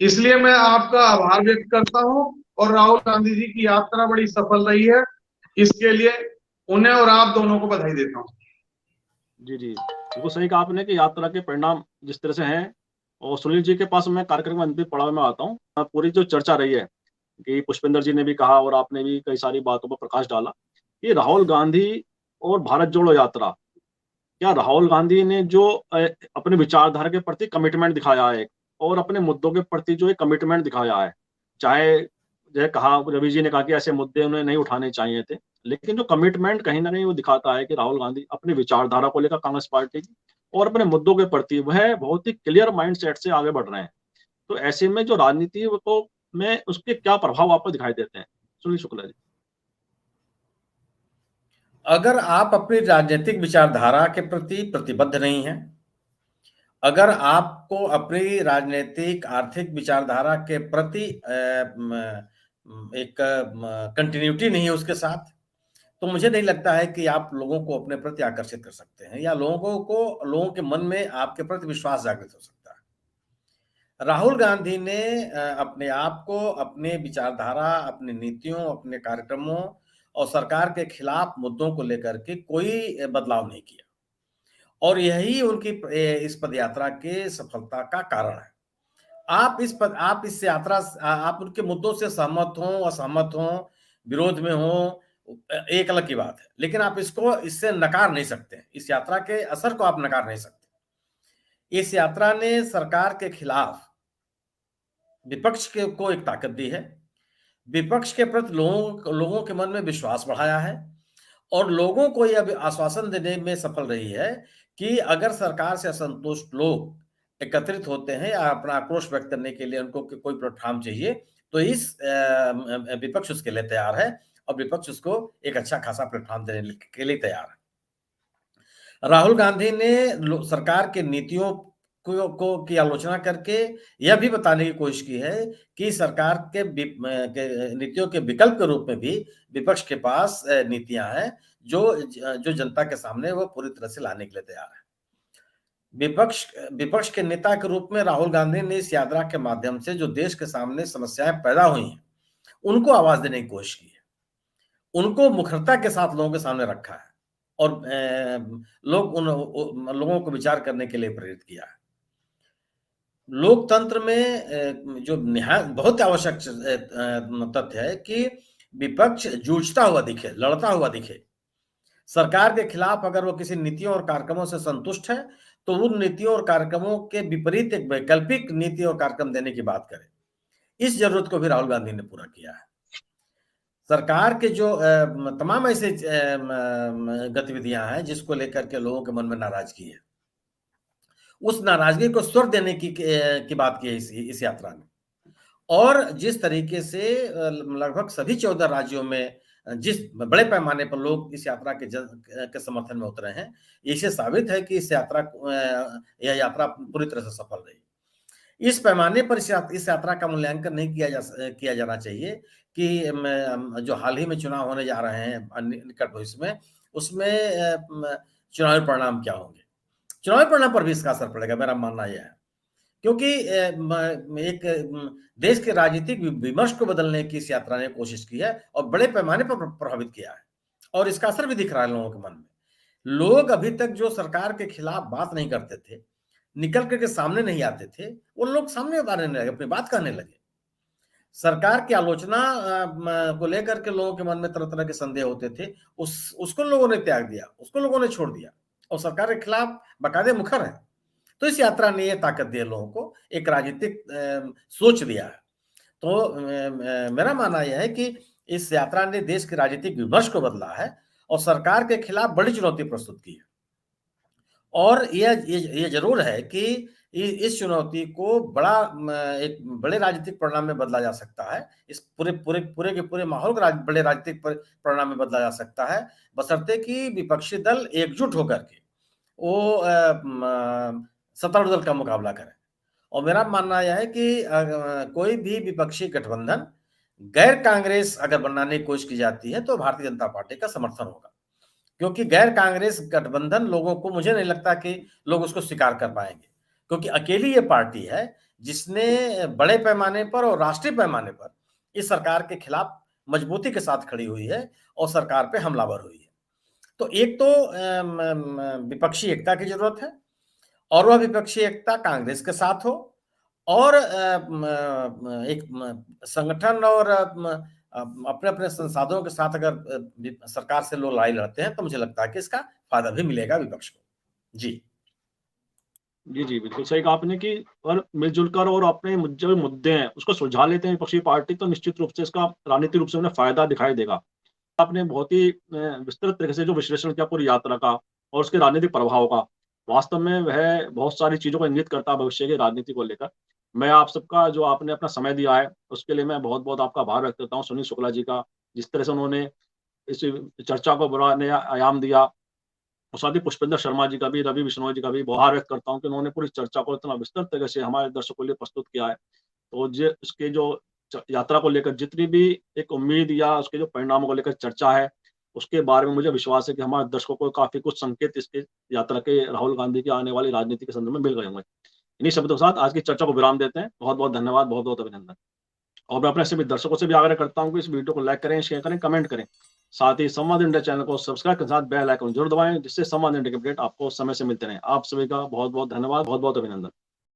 [SPEAKER 4] इसलिए मैं आपका आभार व्यक्त करता हूं, और राहुल गांधी जी की यात्रा बड़ी सफल रही है, इसके लिए उन्हें और आप दोनों को बधाई देता हूं।
[SPEAKER 1] जी जी, बिल्कुल सही कहा आपने कि यात्रा के परिणाम जिस तरह से हैं। और सुनील जी के पास मैं कार्यक्रम में अंतिम पड़ाव में आता हूँ। पूरी जो चर्चा रही है कि पुष्पेंद्र जी ने भी कहा और आपने भी कई सारी बातों पर प्रकाश डाला कि राहुल गांधी और भारत जोड़ो यात्रा, क्या राहुल गांधी ने जो अपने विचारधारा के प्रति कमिटमेंट दिखाया है, और अपने मुद्दों के प्रति जो एक कमिटमेंट दिखाया है, चाहे जैसे कहा रवि जी ने कहा कि ऐसे मुद्दे उन्हें नहीं उठाने चाहिए थे, लेकिन जो कमिटमेंट कहीं ना कहीं वो दिखाता है कि राहुल गांधी अपनी विचारधारा को लेकर कांग्रेस पार्टी की और अपने मुद्दों के प्रति वह बहुत ही क्लियर माइंड सेट से आगे बढ़ रहे हैं। तो ऐसे में जो राजनीति को में उसके क्या प्रभाव आपको दिखाई देते हैं, सुनील शुक्ला जी?
[SPEAKER 5] अगर आप अपनी राजनीतिक विचारधारा के प्रति प्रतिबद्ध नहीं हैं, अगर आपको अपनी राजनीतिक आर्थिक विचारधारा के प्रति एक कंटिन्यूटी नहीं है उसके साथ, तो मुझे नहीं लगता है कि आप लोगों को अपने प्रति आकर्षित कर सकते हैं, या लोगों के मन में आपके प्रति विश्वास जागृत हो सकता है। राहुल गांधी ने अपने आप को, अपने विचारधारा, अपनी नीतियों, अपने कार्यक्रमों और सरकार के खिलाफ मुद्दों को लेकर के कोई बदलाव नहीं किया, और यही उनकी इस पदयात्रा के सफलता का कारण है। आप इस यात्रा आप उनके मुद्दों से सहमत हों, असहमत हों, विरोध में हों, एक अलग की बात है, लेकिन आप इससे नकार नहीं सकते। इस यात्रा के असर को आप नकार नहीं सकते। इस यात्रा ने सरकार के खिलाफ विपक्ष को एक ताकत दी है, विपक्ष के प्रति लोगों के मन में विश्वास बढ़ाया है, और लोगों को यह आश्वासन देने में सफल रही है कि अगर सरकार से असंतुष्ट लोग एकत्रित होते हैं या अपना आक्रोश व्यक्त करने के लिए उनको कोई प्लेटफॉर्म चाहिए, तो इस विपक्ष उसके लिए तैयार है, और विपक्ष उसको एक अच्छा खासा प्लेटफॉर्म देने के लिए तैयार है। राहुल गांधी ने सरकार के नीतियों की आलोचना करके यह भी बताने की कोशिश की है कि सरकार के नीतियों के विकल्प के रूप में भी विपक्ष के पास नीतियां हैं जो जनता के सामने वो पूरी तरह से लाने के लिए तैयार है। विपक्ष के नेता के रूप में राहुल गांधी ने इस यात्रा के माध्यम से जो देश के सामने समस्याएं पैदा हुई हैं, उनको आवाज देने की कोशिश की है, उनको मुखरता के साथ लोगों के सामने रखा है, और लोगों को विचार करने के लिए प्रेरित किया है। लोकतंत्र में जो बहुत आवश्यक तथ्य है कि विपक्ष जूझता हुआ दिखे, लड़ता हुआ दिखे। सरकार के खिलाफ अगर वो किसी नीतियों और कार्यक्रमों से संतुष्ट है, तो उन नीतियों और कार्यक्रमों के विपरीत एक वैकल्पिक नीति और कार्यक्रम देने की बात करें। इस जरूरत को भी राहुल गांधी ने पूरा किया है। सरकार के जो तमाम ऐसे गतिविधियां हैं जिसको लेकर के लोगों के मन में नाराजगी है, उस नाराजगी को स्वर देने की बात की है इस यात्रा ने। और जिस तरीके से लगभग सभी 14 राज्यों में जिस बड़े पैमाने पर लोग इस यात्रा के समर्थन में उतरे हैं, इससे साबित है कि यह यात्रा पूरी तरह से सफल रही। इस पैमाने पर इस यात्रा का मूल्यांकन नहीं किया जाना चाहिए कि जो हाल ही में चुनाव होने जा रहे हैं निकट भविष्य में, उसमें चुनावी परिणाम क्या होंगे। चुनावी परिणाम पर भी इसका असर पड़ेगा, मेरा मानना यह है, क्योंकि एक देश के राजनीतिक विमर्श को बदलने की इस यात्रा ने कोशिश की है और बड़े पैमाने पर प्रभावित किया है, और इसका असर भी दिख रहा है लोगों के मन में। लोग अभी तक जो सरकार के खिलाफ बात नहीं करते थे, निकल करके सामने नहीं आते थे, वो लोग सामने आने लगे, अपनी बात कहने लगे। सरकार की आलोचना को लेकर के लोगों के मन में तरह तरह के संदेह होते थे, उसको लोगों ने त्याग दिया, उसको लोगों ने छोड़ दिया और सरकार के खिलाफ बाकायदे मुखर है। तो इस यात्रा ने यह ताकत दी है लोगों को, एक राजनीतिक सोच दिया है। तो मेरा मानना यह है कि इस यात्रा ने देश के राजनीतिक विमर्श को बदला है और सरकार के खिलाफ बड़ी चुनौती प्रस्तुत की है। और यह जरूर है कि इस चुनौती को एक बड़े राजनीतिक परिणाम में बदला जा सकता है। इस पूरे माहौल को बड़े राजनीतिक परिणाम में बदला जा सकता है, बशर्ते कि विपक्षी दल एकजुट होकर के वो सत्तारूढ़ दल का मुकाबला करें। और मेरा मानना यह है कि कोई भी विपक्षी गठबंधन गैर कांग्रेस अगर बनाने की कोशिश की जाती है तो भारतीय जनता पार्टी का समर्थन होगा, क्योंकि गैर कांग्रेस गठबंधन लोगों को, मुझे नहीं लगता कि लोग उसको स्वीकार कर पाएंगे, क्योंकि अकेली ये पार्टी है जिसने बड़े पैमाने पर और राष्ट्रीय पैमाने पर इस सरकार के खिलाफ मजबूती के साथ खड़ी हुई है और सरकार पे हमलावर हुई है। तो एक तो विपक्षी एकता की जरूरत है, और वह विपक्षी एकता कांग्रेस के साथ हो, और एक संगठन और अपने अपने संसाधनों के साथ अगर सरकार से लोग लड़ाई लड़ते हैं तो मुझे लगता है कि इसका फायदा भी मिलेगा विपक्ष को। जी
[SPEAKER 1] जी, बिल्कुल सही कहा आपने कि और मिलजुल कर और अपने जो मुद्दे हैं उसको सुलझा लेते हैं विपक्षी पार्टी, तो निश्चित रूप से इसका राजनीतिक रूप से उन्हें फायदा दिखाई देगा। आपने बहुत ही विस्तृत तरीके से जो विश्लेषण किया पूरी यात्रा का और उसके राजनीतिक प्रभाव का, वास्तव में वह बहुत सारी चीजों को इंगित करता है भविष्य की राजनीति को लेकर। मैं आप सबका जो आपने अपना समय दिया है उसके लिए मैं बहुत बहुत आपका आभार व्यक्त करता हूँ। सुनील शुक्ला जी का, जिस तरह से उन्होंने इस चर्चा को बड़ा नया आयाम दिया, और साथ ही पुष्पेंद्र शर्मा जी का भी, रवि बिश्नोई जी का भी आभार व्यक्त करता हूँ कि उन्होंने पूरी चर्चा को इतना विस्तृत तरीके से हमारे दर्शकों के लिए प्रस्तुत किया है। तो उसके जो यात्रा को लेकर जितनी भी एक उम्मीद या उसके जो परिणामों को लेकर चर्चा है, उसके बारे में मुझे विश्वास है कि हमारे दर्शकों को काफी कुछ संकेत इसके यात्रा के राहुल गांधी की आने वाली राजनीति के संदर्भ में मिल गए होंगे। इन्हीं शब्दों के साथ आज की चर्चा को विराम देते हैं। बहुत बहुत धन्यवाद, बहुत बहुत अभिनंदन। और मैं अपने सभी दर्शकों से भी आग्रह करता हूँ कि इस वीडियो को लाइक करें, शेयर करें, कमेंट करें। साथ ही संवाद इंडिया चैनल को सब्सक्राइब के साथ बेल आइकन जरूर दबाएं, जिससे संवाद इंडिया के अपडेट आपको समय से मिलते रहें। आप सभी का बहुत बहुत धन्यवाद, बहुत बहुत अभिनंदन।